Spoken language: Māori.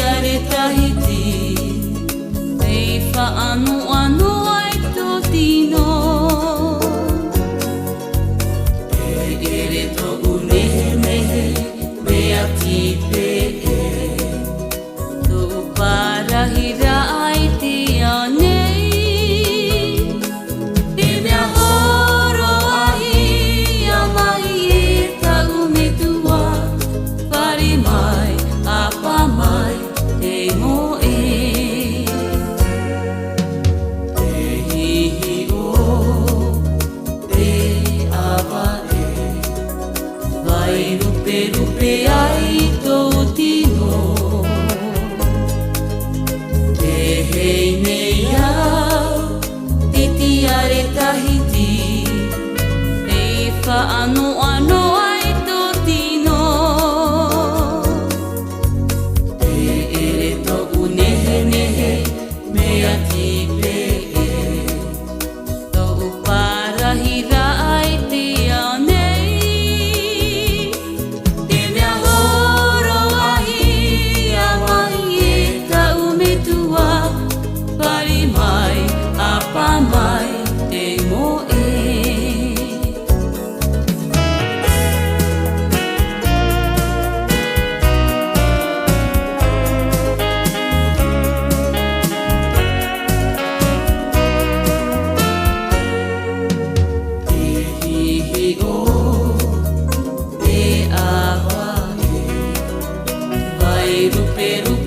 are tahiti Ei whaanoano ai tō tino E ere tō unehe mea tipe e Tō parahira ai te anei E mea horo ahi a mai e tau me tua Whare mai, apa mai, e mo e Te hihi o, te awa e Vai rupe rupe ai tō tino Te hei nei au, titi are tahiti Ei whaanoano ai tō tino Te ere tō unehe nehe mea tipe e Tō parahira ai te anei Te mea horo ahi a mai e tau me tua Whare mai, apa mai, e mo e Te hihi o, te awa e Vai rupe rupe